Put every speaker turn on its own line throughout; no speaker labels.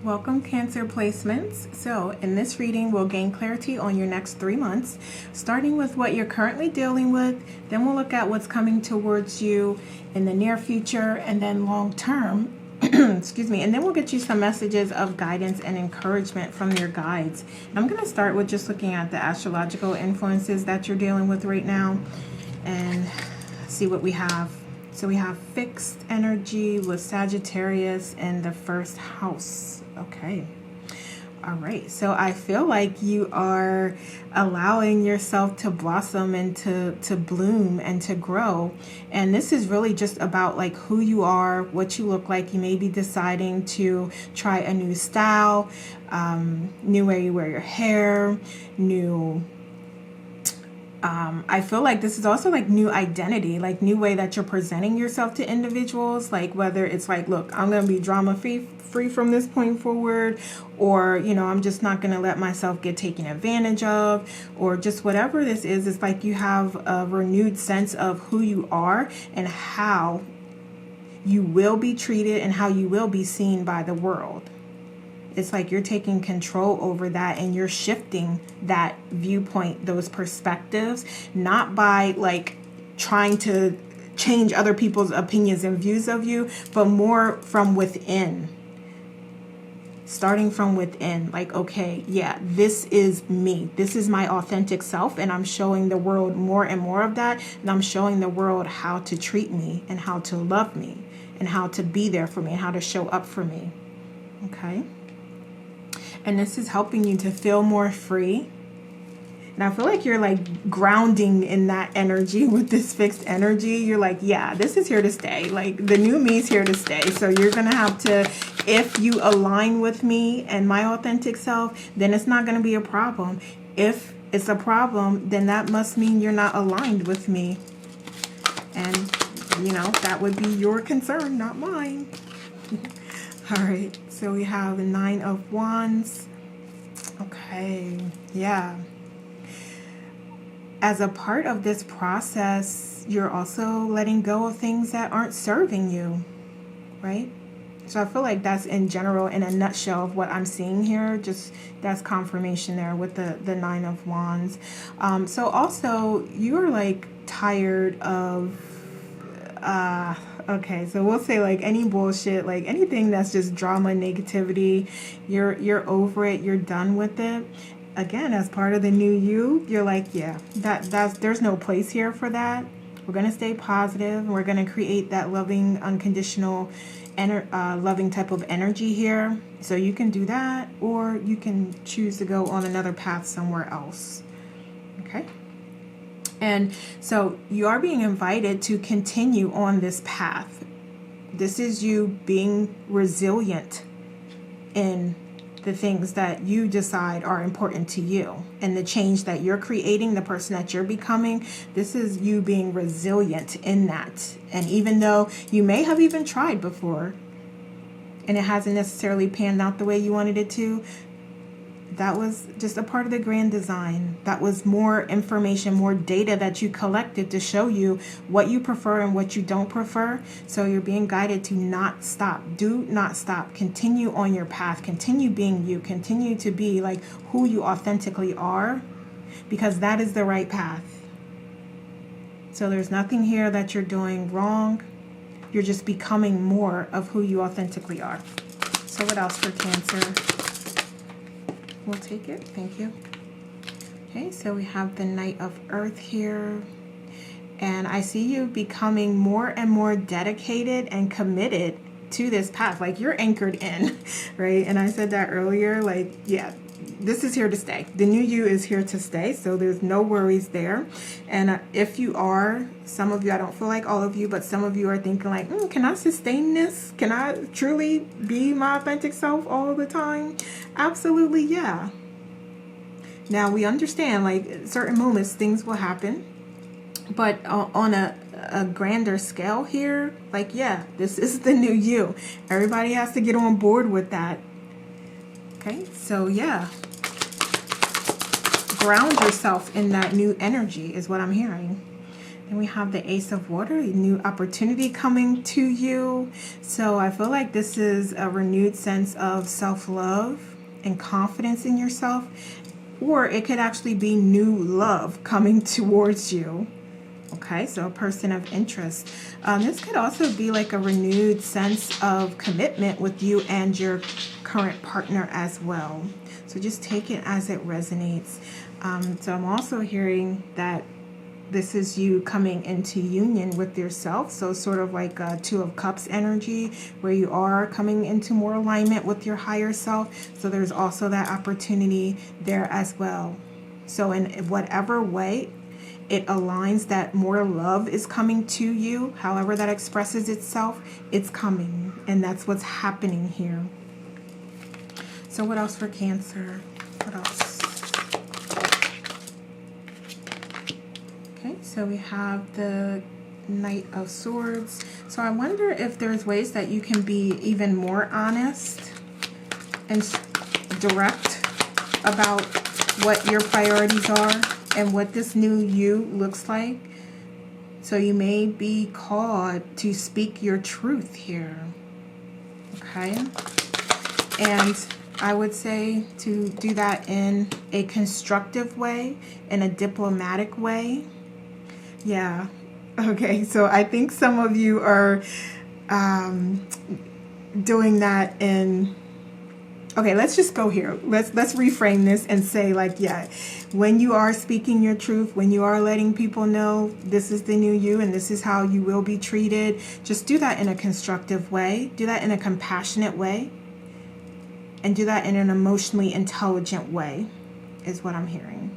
Welcome, Cancer placements. So in this reading, we'll gain clarity on your next 3 months, starting with what you're currently dealing with. Then we'll look at what's coming towards you in the near future and then long term. Excuse me. And then we'll get you some messages of guidance and encouragement from your guides. And I'm going to start with just looking at the astrological influences that you're dealing with right now and see what we have. So we have fixed energy with Sagittarius in the first house. Okay. All right. So I feel like you are allowing yourself to blossom and to bloom and to grow. And this is really just about like who you are, what you look like. You may be deciding to try a new style, new way you wear your hair, new I feel like this is also like new identity, like new way that you're presenting yourself to individuals, like whether it's like, look, I'm going to be drama free from this point forward, or, you know, I'm just not going to let myself get taken advantage of, or just whatever this is. It's like you have a renewed sense of who you are and how you will be treated and how you will be seen by the world. It's like you're taking control over that and you're shifting that viewpoint, those perspectives, not by like trying to change other people's opinions and views of you, but more from within. Starting from within, like, okay, yeah, this is me. This is my authentic self, and I'm showing the world more and more of that. And I'm showing the world how to treat me and how to love me and how to be there for me and how to show up for me. Okay? And this is helping you to feel more free. And I feel like you're like grounding in that energy with this fixed energy. You're like, yeah, this is here to stay. Like the new me is here to stay. So you're going to have to, if you align with me and my authentic self, then it's not going to be a problem. If it's a problem, then that must mean you're not aligned with me. And, you know, that would be your concern, not mine. All right, so we have the 9 of Wands. Okay, yeah. As a part of this process, you're also letting go of things that aren't serving you, right? So I feel like that's in general, in a nutshell, of what I'm seeing here. Just that's confirmation there with the 9 of Wands. So also, you're like tired of... okay, so we'll say like any bullshit, like anything that's just drama, negativity, you're over it, you're done with it. Again, as part of the new you, you're like, yeah, that's there's no place here for that. We're gonna stay positive. We're gonna create that loving, unconditional, loving type of energy here. So you can do that, or you can choose to go on another path somewhere else. Okay. And so you are being invited to continue on this path. This is you being resilient in the things that you decide are important to you and the change that you're creating, the person that you're becoming. This is you being resilient in that. And even though you may have even tried before and it hasn't necessarily panned out the way you wanted it to, that was just a part of the grand design. That was more information, more data that you collected to show you what you prefer and what you don't prefer. So you're being guided to not stop. Do not stop. Continue on your path. Continue being you. Continue to be like who you authentically are, because that is the right path. So there's nothing here that you're doing wrong. You're just becoming more of who you authentically are. So what else for Cancer? We'll take it. Thank you. Okay, so we have the Knight of Earth here. And I see you becoming more and more dedicated and committed to this path. Like you're anchored in, right? And I said that earlier, like, yeah, this is here to stay. The new you is here to stay. So there's no worries there. And if you are, some of you, I don't feel like all of you, but some of you are thinking like, can I sustain this? Can I truly be my authentic self all the time? Absolutely, yeah. Now we understand like at certain moments things will happen, but on a grander scale here, like, yeah, this is the new you. Everybody has to get on board with that. Okay, so yeah, ground yourself in that new energy is what I'm hearing. Then we have the Ace of Water, a new opportunity coming to you. So I feel like this is a renewed sense of self-love and confidence in yourself. Or it could actually be new love coming towards you. Okay, so a person of interest. This could also be like a renewed sense of commitment with you and your current partner as well. So just take it as it resonates. So I'm also hearing that this is you coming into union with yourself. So sort of like a Two of Cups energy where you are coming into more alignment with your higher self. So there's also that opportunity there as well. So in whatever way it aligns that more love is coming to you, however that expresses itself, it's coming. And that's what's happening here. So what else for Cancer? What else? Okay, so we have the Knight of Swords. So I wonder if there's ways that you can be even more honest and direct about what your priorities are and what this new you looks like. So you may be called to speak your truth here. Okay? And I would say to do that in a constructive way, in a diplomatic way. Yeah. Okay, so I think some of you are doing that in... Okay, let's just go here. Let's reframe this and say, like, yeah, when you are speaking your truth, when you are letting people know this is the new you and this is how you will be treated, just do that in a constructive way. Do that in a compassionate way. And do that in an emotionally intelligent way, is what I'm hearing.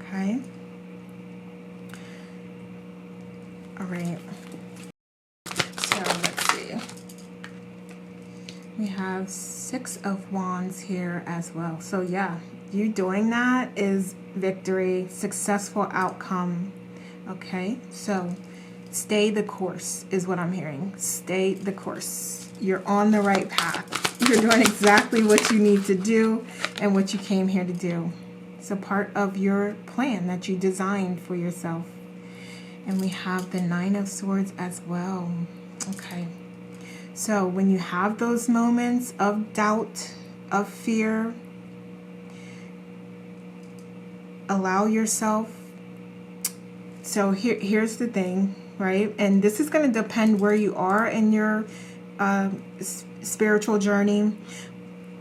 Okay? All right. So let's see. We have Six of Wands here as well. So yeah, you doing that is victory, successful outcome. Okay, so stay the course is what I'm hearing. Stay the course. You're on the right path. You're doing exactly what you need to do and what you came here to do. It's a part of your plan that you designed for yourself. And we have the Nine of Swords as well. Okay. So when you have those moments of doubt, of fear, allow yourself. So here's the thing, right? And this is going to depend where you are in your spiritual journey.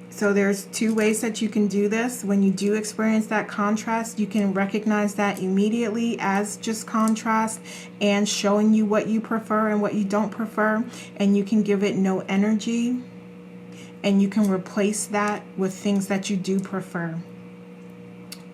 So there's two ways that you can do this. When you do experience that contrast, you can recognize that immediately as just contrast and showing you what you prefer and what you don't prefer. And you can give it no energy. And you can replace that with things that you do prefer.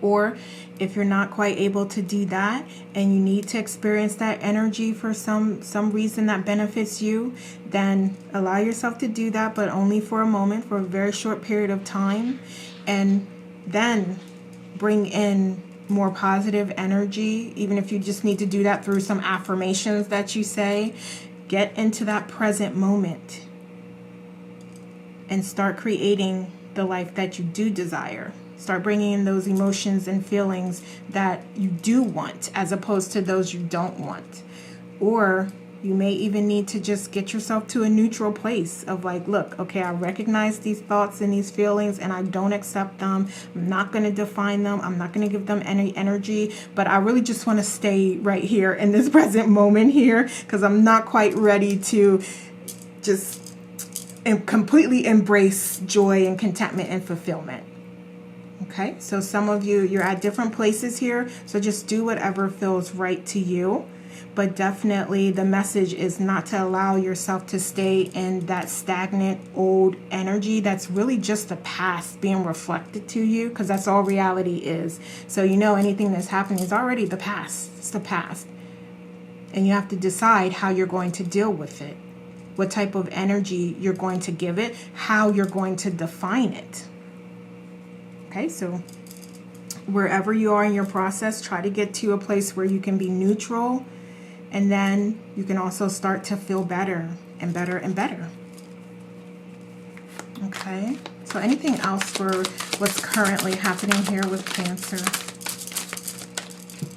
Or if you're not quite able to do that and you need to experience that energy for some reason that benefits you, then allow yourself to do that, but only for a moment, for a very short period of time. And then bring in more positive energy, even if you just need to do that through some affirmations that you say. Get into that present moment and start creating the life that you do desire. Start bringing in those emotions and feelings that you do want as opposed to those you don't want. Or you may even need to just get yourself to a neutral place of like, look, okay, I recognize these thoughts and these feelings and I don't accept them. I'm not going to define them. I'm not going to give them any energy, but I really just want to stay right here in this present moment here because I'm not quite ready to just completely embrace joy and contentment and fulfillment. Okay, so some of you, you're at different places here, so just do whatever feels right to you. But definitely the message is not to allow yourself to stay in that stagnant old energy that's really just the past being reflected to you, because that's all reality is. So you know anything that's happening is already the past. It's the past. And you have to decide how you're going to deal with it, what type of energy you're going to give it, how you're going to define it. Okay, so wherever you are in your process, try to get to a place where you can be neutral, and then you can also start to feel better and better and better. Okay, so anything else for what's currently happening here with Cancer?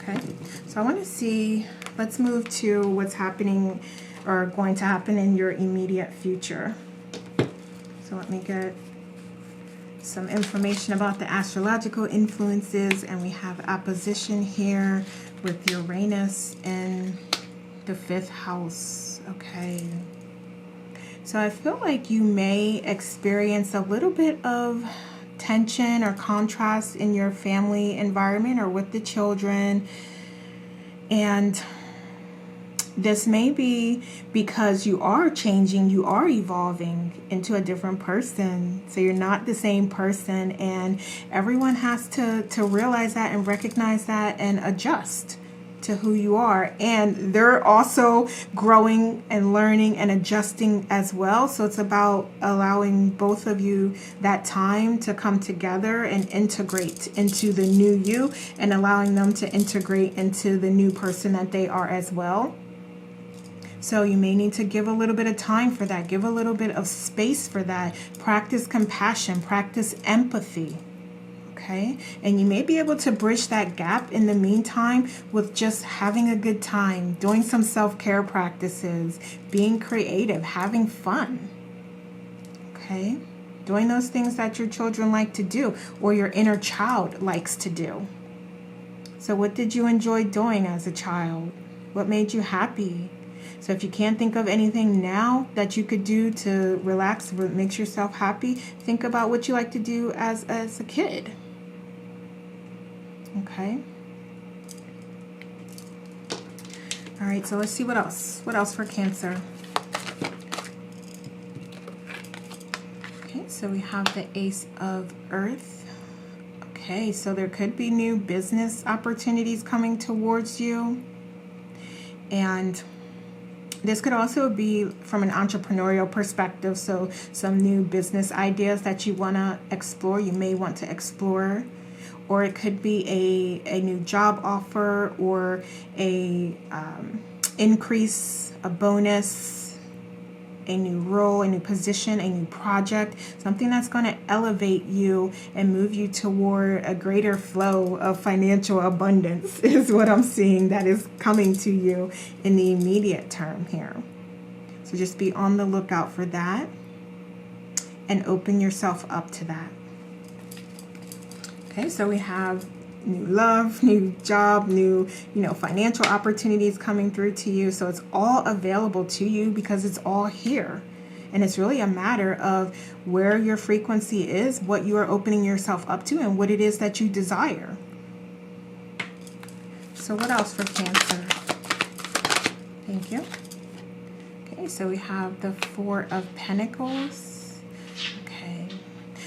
Okay, so I want to see Let's move to what's happening or going to happen in your immediate future. So let me get some information about the astrological influences, and we have opposition here with Uranus in the 5th house. Okay. So I feel like you may experience a little bit of tension or contrast in your family environment or with the children. And this may be because you are changing, you are evolving into a different person. So you're not the same person, and everyone has to realize that and recognize that and adjust to who you are. And they're also growing and learning and adjusting as well. So it's about allowing both of you that time to come together and integrate into the new you, and allowing them to integrate into the new person that they are as well. So you may need to give a little bit of time for that. Give a little bit of space for that. Practice compassion. Practice empathy. Okay? And you may be able to bridge that gap in the meantime with just having a good time, doing some self-care practices, being creative, having fun. Okay? Doing those things that your children like to do or your inner child likes to do. So what did you enjoy doing as a child? What made you happy? So if you can't think of anything now that you could do to relax, what makes yourself happy, think about what you like to do as a kid. Okay. All right, so let's see what else. What else for Cancer? Okay, so we have the Ace of Earth. Okay, so there could be new business opportunities coming towards you. And this could also be from an entrepreneurial perspective. So some new business ideas that you want to explore, you may want to explore. Or it could be a new job offer, or a increase, a bonus, a new role, a new position, a new project, something that's going to elevate you and move you toward a greater flow of financial abundance is what I'm seeing that is coming to you in the immediate term here. So just be on the lookout for that and open yourself up to that. Okay, so we have new love, new job, new, financial opportunities coming through to you. So it's all available to you because it's all here. And it's really a matter of where your frequency is, what you are opening yourself up to, and what it is that you desire. So what else for Cancer? Thank you. Okay, so we have the Four of Pentacles.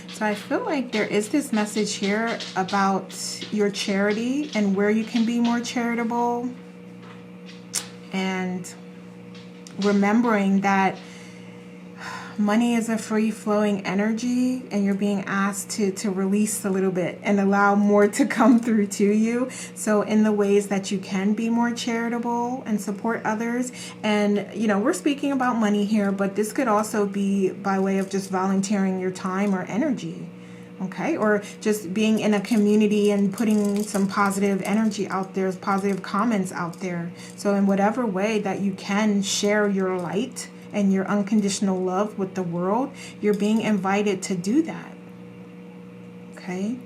So I feel like there is this message here about your charity and where you can be more charitable, and remembering that money is a free-flowing energy, and you're being asked to release a little bit and allow more to come through to you. So in the ways that you can be more charitable and support others. And, we're speaking about money here, but this could also be by way of just volunteering your time or energy. Okay, or just being in a community and putting some positive energy out there, positive comments out there. So in whatever way that you can share your light and your unconditional love with the world, you're being invited to do that. Okay.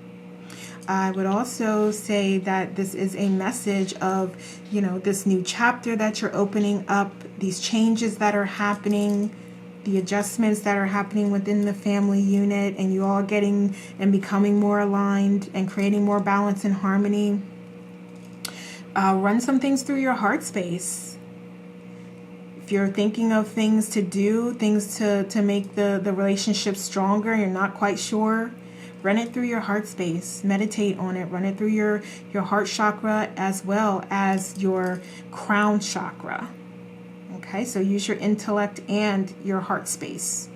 I would also say that this is a message of, this new chapter that you're opening up, these changes that are happening, the adjustments that are happening within the family unit, and you all getting and becoming more aligned and creating more balance and harmony. Run some things through your heart space. If you're thinking of things to do, things to make the relationship stronger, and you're not quite sure, run it through your heart space. Meditate on it. Run it through your heart chakra as well as your crown chakra. Okay, so use your intellect and your heart space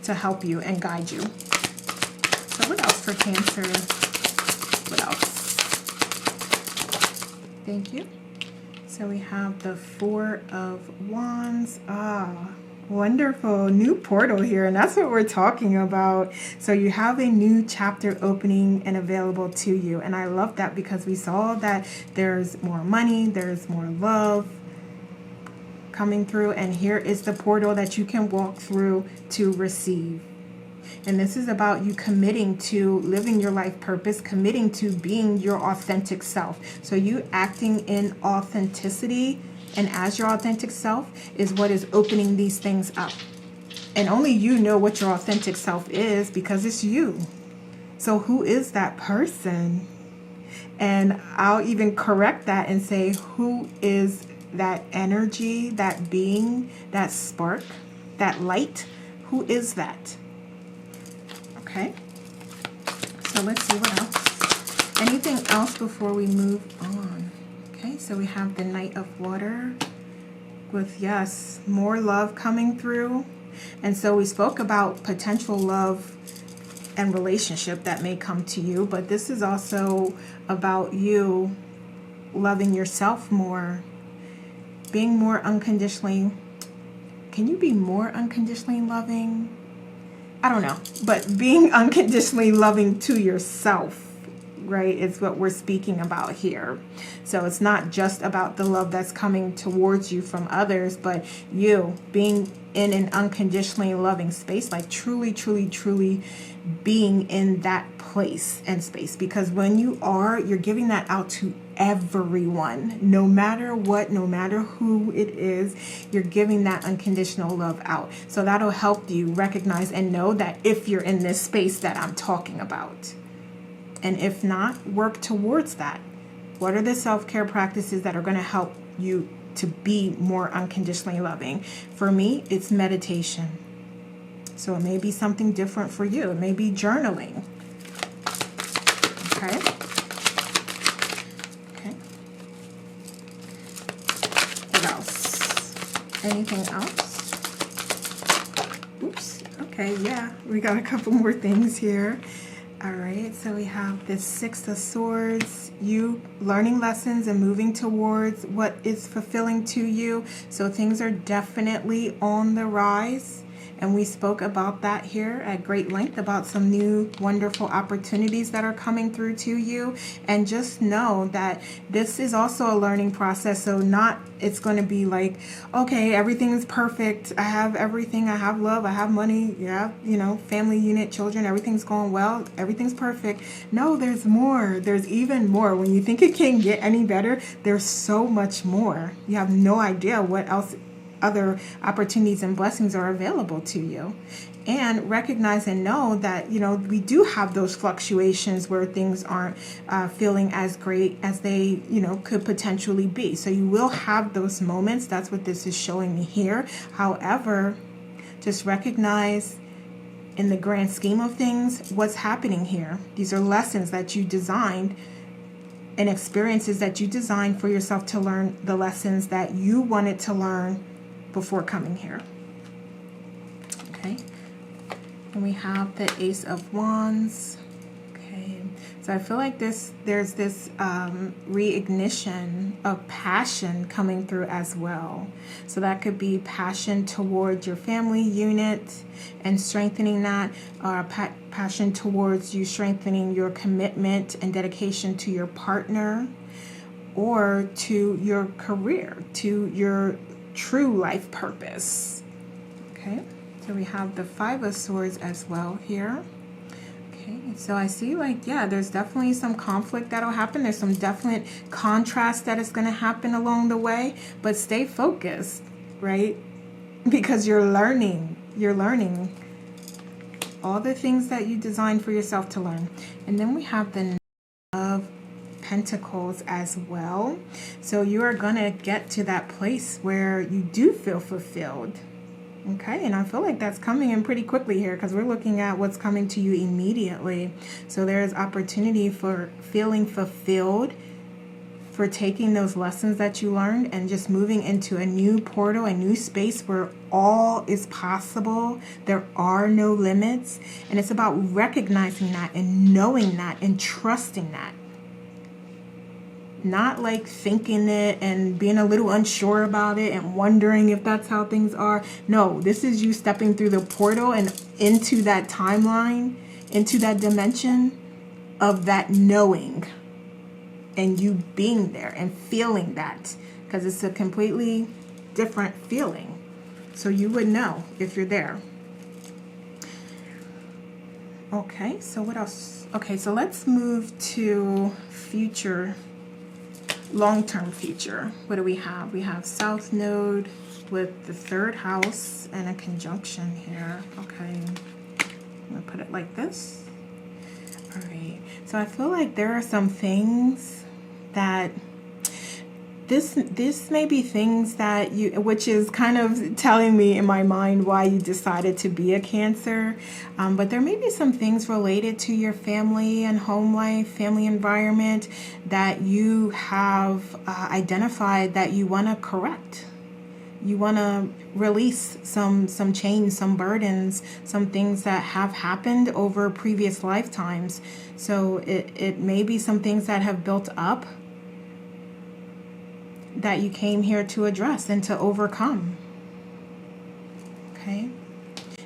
to help you and guide you. So what else for Cancer? What else? Thank you. So we have the Four of Wands. Wonderful. New portal here, and that's what we're talking about. So you have a new chapter opening and available to you. And I love that because we saw that there's more money, there's more love coming through, and here is the portal that you can walk through to receive. And this is about you committing to living your life purpose, committing to being your authentic self. So you acting in authenticity and as your authentic self is what is opening these things up. And only you know what your authentic self is because it's you. So who is that person? And I'll even correct that and say, who is that energy, that being, that spark, that light? Who is that? Okay. So let's see what else. Anything else before we move on? Okay, so we have the Knight of Water with, yes, more love coming through. And so we spoke about potential love and relationship that may come to you, but this is also about you loving yourself more, being more unconditionally. Can you be more unconditionally loving? I don't know, but being unconditionally loving to yourself, right, is what we're speaking about here. So it's not just about the love that's coming towards you from others, but you being in an unconditionally loving space, like truly, truly, truly being in that place and space. Because when you are, you're giving that out to everyone, no matter what, no matter who it is, you're giving that unconditional love out. So that'll help you recognize and know that if you're in this space that I'm talking about. And if not, work towards that. What are the self-care practices that are going to help you to be more unconditionally loving? For me, it's meditation. So it may be something different for you. It may be journaling. Okay. Okay. What else? Anything else? Oops. Okay, yeah. We got a couple more things here. All right, so we have this Six of Swords, you learning lessons and moving towards what is fulfilling to you. So things are definitely on the rise. And we spoke about that here at great length, about some new wonderful opportunities that are coming through to you. And just know that this is also a learning process. So not, it's going to be like, okay, everything's perfect. I have everything. I have love. I have money. Yeah, you know, family unit, children, everything's going well. Everything's perfect. No, there's more. There's even more. When you think it can't get any better, there's so much more. You have no idea what else other opportunities and blessings are available to you. And recognize and know that, you know, we do have those fluctuations where things aren't feeling as great as they, you know, could potentially be. So you will have those moments. That's what this is showing me here. However, just recognize in the grand scheme of things, what's happening here. These are lessons that you designed and experiences that you designed for yourself to learn the lessons that you wanted to learn before coming here. Okay, and we have the Ace of Wands. Okay, so I feel like there's this reignition of passion coming through as well. So that could be passion towards your family unit and strengthening that, or passion towards you strengthening your commitment and dedication to your partner, or to your career, to your true life purpose. Okay, so we have the Five of Swords as well here. Okay, so I see, like, yeah, there's definitely some conflict that'll happen. There's some definite contrast that is going to happen along the way, but stay focused, right? Because you're learning all the things that you designed for yourself to learn. And then we have the Knight of Pentacles as well. So you are going to get to that place where you do feel fulfilled. Okay, and I feel like that's coming in pretty quickly here because we're looking at what's coming to you immediately. So there's opportunity for feeling fulfilled, for taking those lessons that you learned and just moving into a new portal, a new space where all is possible. There are no limits. And it's about recognizing that and knowing that and trusting that. not like thinking it and being a little unsure about it and wondering if that's how things are. No, this is you stepping through the portal and into that timeline, into that dimension of that knowing, and you being there and feeling that, because it's a completely different feeling. So you would know if you're there. Okay, so what else? Okay, so let's move to future, long-term future. What do we have? We have South Node with the 3rd house and a conjunction here. Okay, I'm gonna put it like this. All right, so I feel like there are some things that this may be things that you, which is kind of telling me in my mind why you decided to be a Cancer, but there may be some things related to your family and home life, family environment, that you have identified that you want to correct. You want to release some chains, some burdens, some things that have happened over previous lifetimes. So it may be some things that have built up that you came here to address and to overcome. Okay?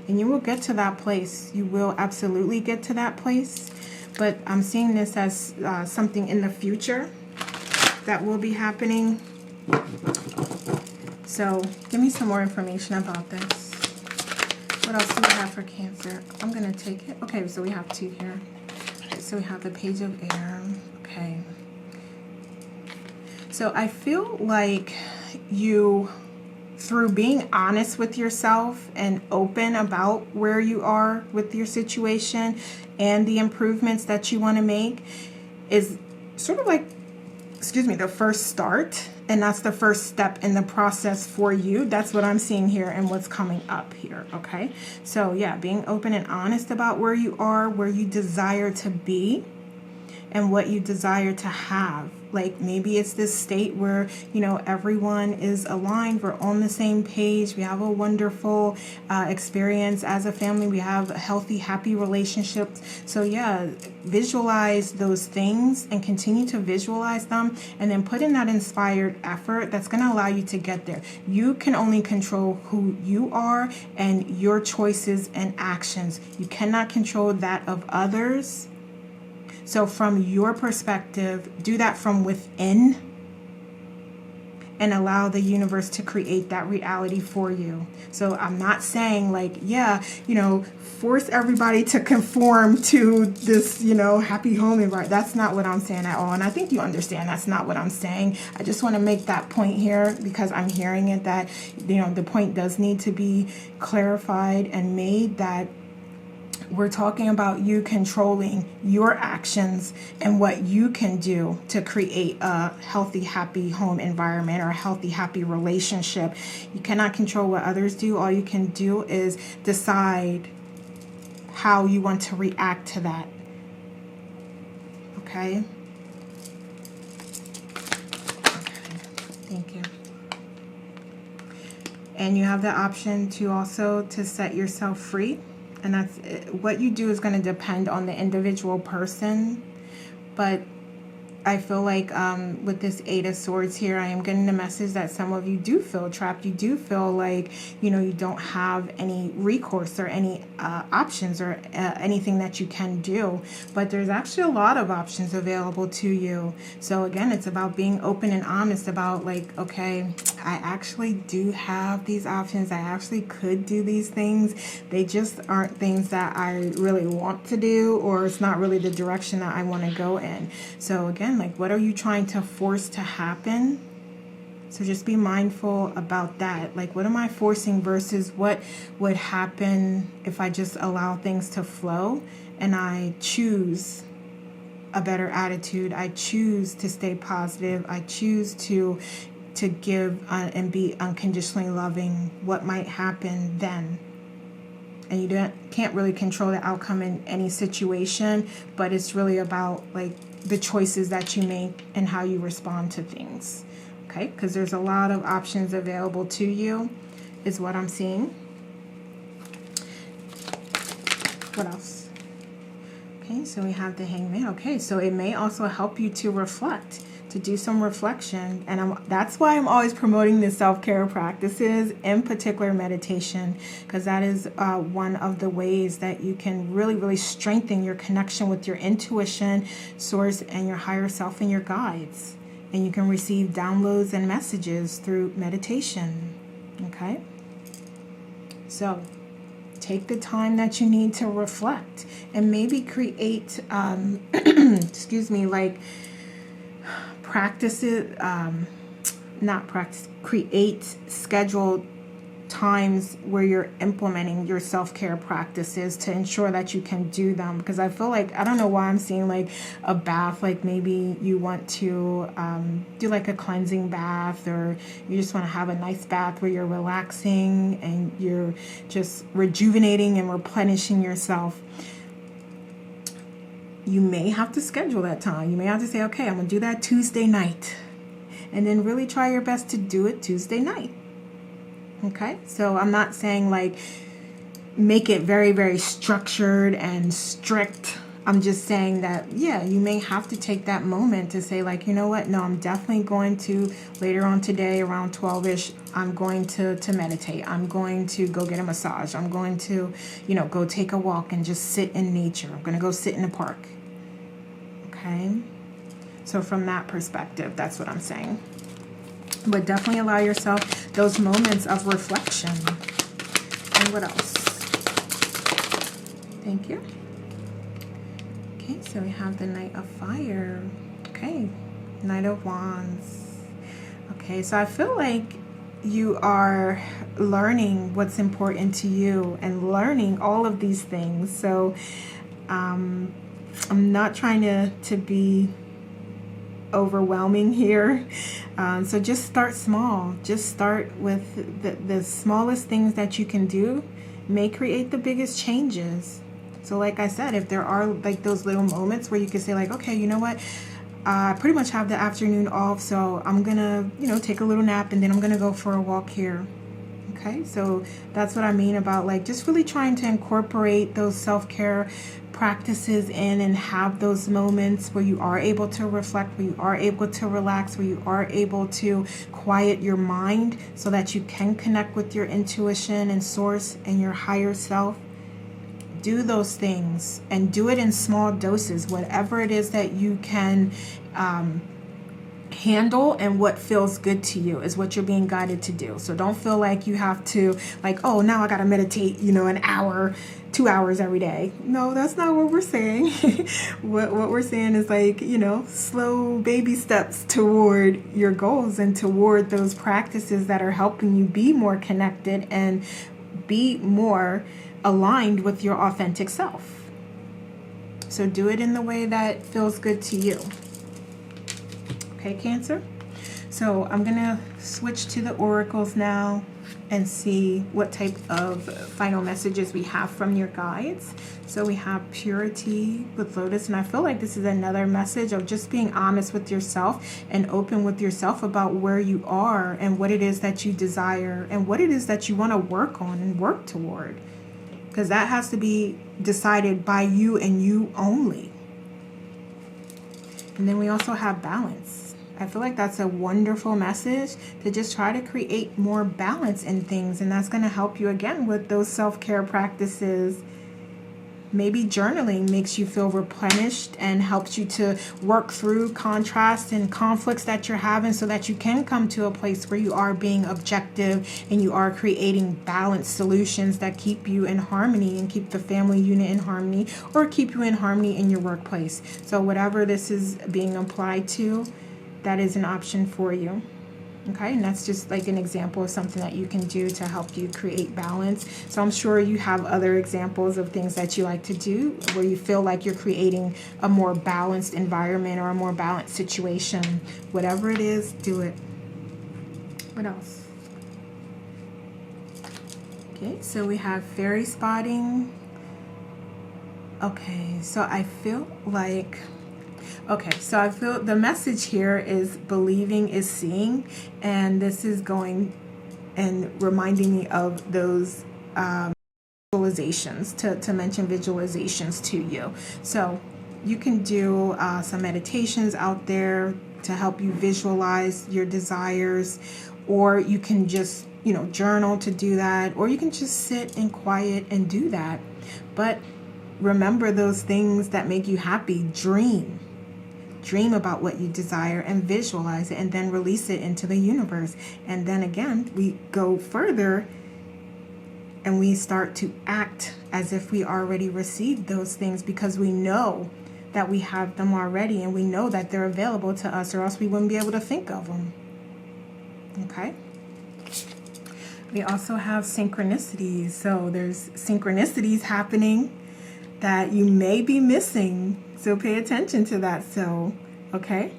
And you will get to that place. You will absolutely get to that place. But I'm seeing this as something in the future that will be happening. So give me some more information about this. What else do we have for Cancer? I'm going to take it. Okay, so we have 2 here. Okay, so we have the Page of Air. Okay. So I feel like you, through being honest with yourself and open about where you are with your situation and the improvements that you want to make, is sort of like, the first start. And that's the first step in the process for you. That's what I'm seeing here and what's coming up here, okay? So yeah, being open and honest about where you are, where you desire to be, and what you desire to have. Like maybe it's this state where, everyone is aligned. We're on the same page. We have a wonderful experience as a family. We have a healthy, happy relationship. So yeah, visualize those things and continue to visualize them, and then put in that inspired effort that's going to allow you to get there. You can only control who you are and your choices and actions. You cannot control that of others. So from your perspective, do that from within and allow the universe to create that reality for you. So I'm not saying like, force everybody to conform to this, happy home environment. That's not what I'm saying at all. And I think you understand that's not what I'm saying. I just want to make that point here because I'm hearing it that, the point does need to be clarified and made, that we're talking about you controlling your actions and what you can do to create a healthy, happy home environment or a healthy, happy relationship. You cannot control what others do. All you can do is decide how you want to react to that. Okay? Thank you. And you have the option to also to set yourself free. And that's what you do is going to depend on the individual person. But I feel like with this 8 of Swords here, I am getting the message that some of you do feel trapped. You do feel like, you don't have any recourse or any options or anything that you can do. But there's actually a lot of options available to you. So again, it's about being open and honest about like, okay, I actually do have these options. I actually could do these things. They just aren't things that I really want to do, or it's not really the direction that I want to go in. So again, like, what are you trying to force to happen? So just be mindful about that. Like, what am I forcing versus what would happen if I just allow things to flow and I choose a better attitude. I choose to stay positive. I choose to give and be unconditionally loving. What might happen then? And you can't really control the outcome in any situation, but it's really about like the choices that you make and how you respond to things. Okay, because there's a lot of options available to you is what I'm seeing. What else? Okay, so we have the Hangman. Okay, so it may also help you to reflect to do some reflection. And that's why I'm always promoting the self-care practices, in particular meditation, because that is one of the ways that you can really, really strengthen your connection with your intuition, source, and your higher self and your guides. And you can receive downloads and messages through meditation. Okay? So take the time that you need to reflect and maybe create, excuse me, like practices, not practice, create scheduled times where you're implementing your self-care practices to ensure that you can do them. Because I feel like, I don't know why I'm seeing like a bath, like maybe you want to do like a cleansing bath, or you just want to have a nice bath where you're relaxing and you're just rejuvenating and replenishing yourself. You may have to schedule that time. You may have to say, okay, I'm gonna do that Tuesday night, and then really try your best to do it Tuesday night. Okay, so I'm not saying like make it very, very structured and strict. I'm just saying that, yeah, you may have to take that moment to say like, you know what, no, I'm definitely going to, later on today around 12ish, I'm going to meditate. I'm going to go get a massage. I'm going to, go take a walk and just sit in nature. I'm going to go sit in the park. Okay, so from that perspective, that's what I'm saying. But definitely allow yourself those moments of reflection. And what else? Thank you. Okay, so we have the Knight of Fire. Okay, Knight of Wands. Okay, so I feel like you are learning what's important to you and learning all of these things. So I'm not trying to be overwhelming here. So just start small. Just start with the smallest things that you can do may create the biggest changes. So like I said, if there are like those little moments where you can say like, okay, you know what? I pretty much have the afternoon off, so I'm gonna, take a little nap and then I'm gonna go for a walk here. Okay, so that's what I mean about like just really trying to incorporate those self-care practices in and have those moments where you are able to reflect, where you are able to relax, where you are able to quiet your mind so that you can connect with your intuition and source and your higher self. Do those things and do it in small doses, whatever it is that you can handle, and what feels good to you is what you're being guided to do. So don't feel like you have to like, oh, now I got to meditate, an hour, 2 hours every day. No, that's not what we're saying. What we're saying is like, slow baby steps toward your goals and toward those practices that are helping you be more connected and be more aligned with your authentic self. So do it in the way that feels good to you. Okay, Cancer? So I'm going to switch to the oracles now and see what type of final messages we have from your guides. So we have Purity with Lotus, and I feel like this is another message of just being honest with yourself and open with yourself about where you are and what it is that you desire and what it is that you want to work on and work toward. Because that has to be decided by you and you only. And then we also have balance. I feel like that's a wonderful message to just try to create more balance in things. And that's going to help you again with those self-care practices. Maybe journaling makes you feel replenished and helps you to work through contrasts and conflicts that you're having so that you can come to a place where you are being objective and you are creating balanced solutions that keep you in harmony and keep the family unit in harmony, or keep you in harmony in your workplace. So whatever this is being applied to, that is an option for you. Okay, and that's just like an example of something that you can do to help you create balance. So I'm sure you have other examples of things that you like to do where you feel like you're creating a more balanced environment or a more balanced situation. Whatever it is, do it. What else? Okay, so we have fairy spotting. Okay, so I feel like... Okay, so I feel the message here is believing is seeing, and this is going and reminding me of those visualizations, to mention visualizations to you. So you can do some meditations out there to help you visualize your desires, or you can just, journal to do that, or you can just sit in quiet and do that. But remember those things that make you happy. Dream about what you desire and visualize it, and then release it into the universe. And then again, we go further and we start to act as if we already received those things, because we know that we have them already, and we know that they're available to us, or else we wouldn't be able to think of them. Okay? We also have synchronicities. So there's synchronicities happening that you may be missing. So pay attention to that. So, okay.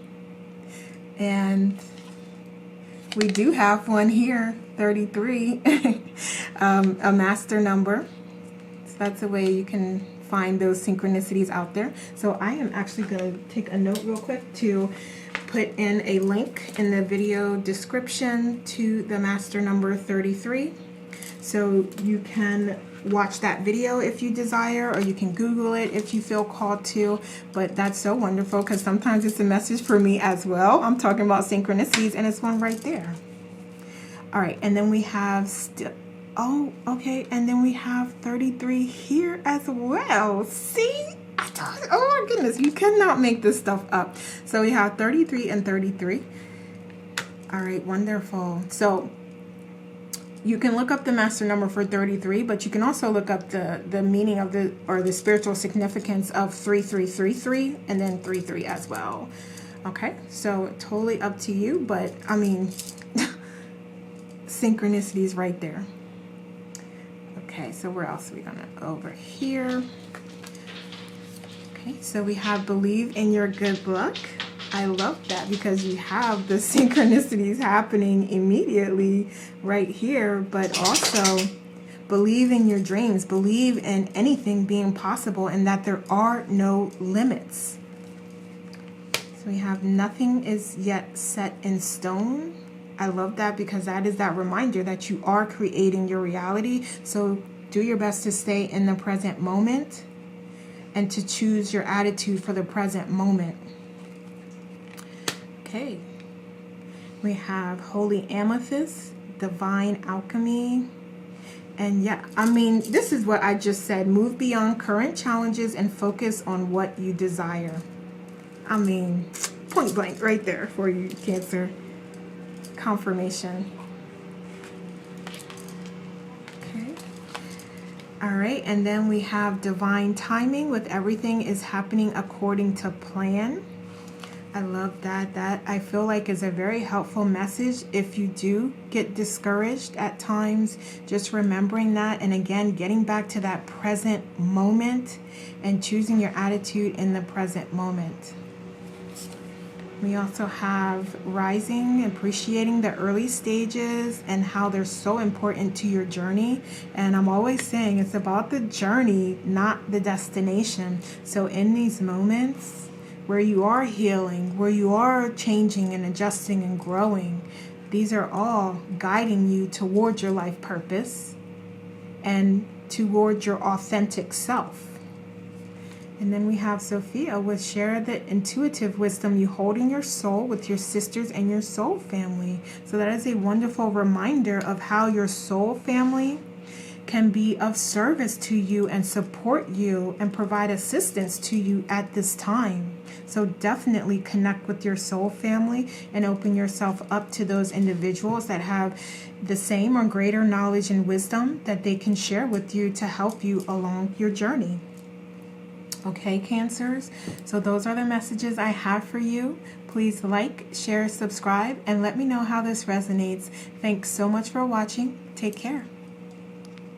And we do have one here, 33, a master number. So that's a way you can find those synchronicities out there. So I am actually going to take a note real quick to put in a link in the video description to the master number 33. So you can watch that video if you desire, or you can Google it if you feel called to. But that's so wonderful, because sometimes it's a message for me as well. I'm talking about synchronicities, and it's one right there. All right, and then we have and then we have 33 here as well. See? Oh my goodness, you cannot make this stuff up. So we have 33 and 33. All right, wonderful. So you can look up the master number for 33, but you can also look up the meaning of the spiritual significance of 3333 and then 33 as well. Okay, so totally up to you, but I mean, synchronicities right there. Okay, so where else are we gonna over here? Okay, so we have believe in your good luck. I love that, because you have the synchronicities happening immediately right here, but also believe in your dreams, believe in anything being possible, and that there are no limits. So we have nothing is yet set in stone. I love that, because that is that reminder that you are creating your reality. So do your best to stay in the present moment and to choose your attitude for the present moment. Okay, we have Holy Amethyst, Divine Alchemy. And yeah, I mean, this is what I just said. Move beyond current challenges and focus on what you desire. I mean, point blank right there for you, Cancer. Confirmation. Okay. All right, and then we have divine timing, with everything is happening according to plan. I love that. That I feel like is a very helpful message if you do get discouraged at times. Just remembering that, and again, getting back to that present moment and choosing your attitude in the present moment. We also have rising, appreciating the early stages and how they're so important to your journey. And I'm always saying it's about the journey, not the destination. So in these moments where you are healing, where you are changing and adjusting and growing, these are all guiding you towards your life purpose and towards your authentic self. And then we have Sophia with share the intuitive wisdom you hold in your soul with your sisters and your soul family. So that is a wonderful reminder of how your soul family can be of service to you and support you and provide assistance to you at this time. So definitely connect with your soul family and open yourself up to those individuals that have the same or greater knowledge and wisdom that they can share with you to help you along your journey. Okay, Cancers, so those are the messages I have for you. Please like, share, subscribe, and let me know how this resonates. Thanks so much for watching. Take care.